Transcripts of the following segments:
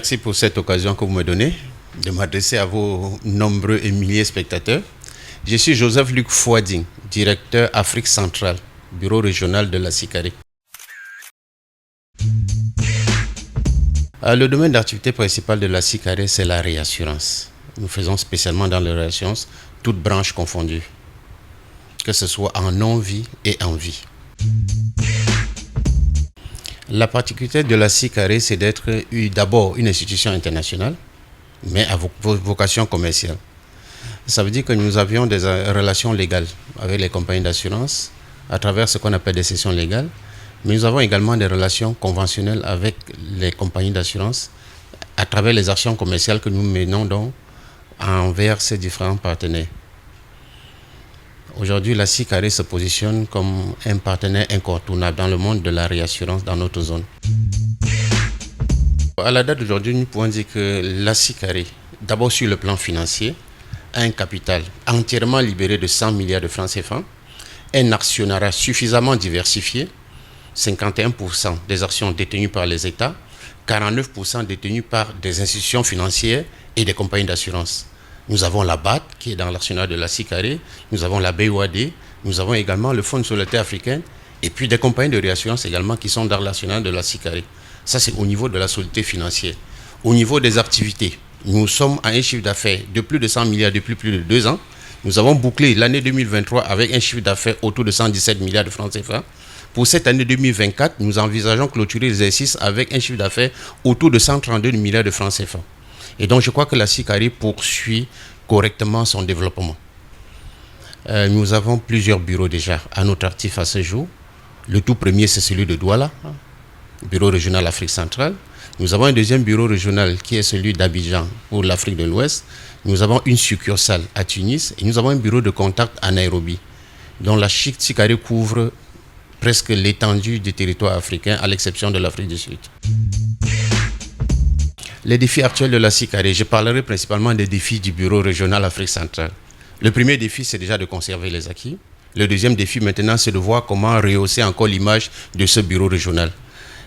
Merci pour cette occasion que vous me donnez de m'adresser à vos nombreux et milliers de spectateurs. Je suis Joseph-Luc Fouadine, directeur Afrique centrale, bureau régional de la SICARE. Le domaine d'activité principal de la SICARE, c'est la réassurance. Nous faisons spécialement dans la réassurance, toutes branches confondues, que ce soit en non-vie et en vie. La particularité de la SICARE, c'est d'être d'abord une institution internationale, mais à vocation commerciale. Ça veut dire que nous avions des relations légales avec les compagnies d'assurance à travers ce qu'on appelle des cessions légales, mais nous avons également des relations conventionnelles avec les compagnies d'assurance à travers les actions commerciales que nous menons donc envers ces différents partenaires. Aujourd'hui, la SICARE se positionne comme un partenaire incontournable dans le monde de la réassurance dans notre zone. À la date d'aujourd'hui, nous pouvons dire que la SICARE, d'abord sur le plan financier, a un capital entièrement libéré de 100 milliards de francs CFA, un actionnariat suffisamment diversifié, 51% des actions détenues par les États, 49% détenues par des institutions financières et des compagnies d'assurance. Nous avons la BAT qui est dans l'actionnariat de la SICARE, nous avons la BOAD, nous avons également le Fonds de solidarité africaine et puis des compagnies de réassurance également qui sont dans l'actionnariat de la SICARE. Ça, c'est au niveau de la solidité financière. Au niveau des activités, nous sommes à un chiffre d'affaires de plus de 100 milliards depuis plus de 2 ans. Nous avons bouclé l'année 2023 avec un chiffre d'affaires autour de 117 milliards de francs CFA. Pour cette année 2024, nous envisageons clôturer l'exercice avec un chiffre d'affaires autour de 132 milliards de francs CFA. Et donc, je crois que la SICARE poursuit correctement son développement. Nous avons plusieurs bureaux déjà à notre actif à ce jour. Le tout premier, c'est celui de Douala, bureau régional Afrique centrale. Nous avons un deuxième bureau régional qui est celui d'Abidjan pour l'Afrique de l'Ouest. Nous avons une succursale à Tunis et nous avons un bureau de contact à Nairobi, dont la SICARE couvre presque l'étendue du territoire africain, à l'exception de l'Afrique du Sud. Les défis actuels de la SICARE, je parlerai principalement des défis du bureau régional Afrique centrale. Le premier défi, c'est déjà de conserver les acquis. Le deuxième défi maintenant, c'est de voir comment rehausser encore l'image de ce bureau régional.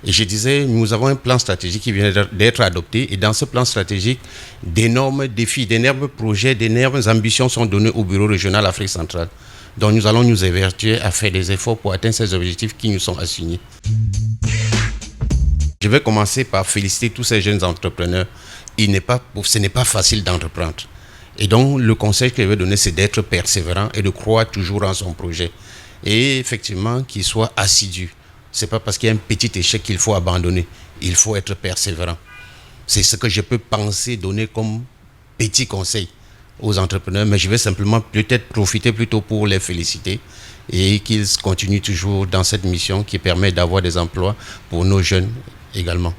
Et je disais, nous avons un plan stratégique qui vient d'être adopté et dans ce plan stratégique, d'énormes défis, d'énormes projets, d'énormes ambitions sont donnés au bureau régional Afrique centrale. Donc nous allons nous évertuer à faire des efforts pour atteindre ces objectifs qui nous sont assignés. Je vais commencer par féliciter tous ces jeunes entrepreneurs. Ce n'est pas facile d'entreprendre. Et donc le conseil que je vais donner, c'est d'être persévérant et de croire toujours en son projet. Et effectivement, qu'il soit assidu. Ce n'est pas parce qu'il y a un petit échec qu'il faut abandonner. Il faut être persévérant. C'est ce que je peux penser donner comme petit conseil aux entrepreneurs, mais je vais simplement peut-être profiter plutôt pour les féliciter et qu'ils continuent toujours dans cette mission qui permet d'avoir des emplois pour nos jeunes également.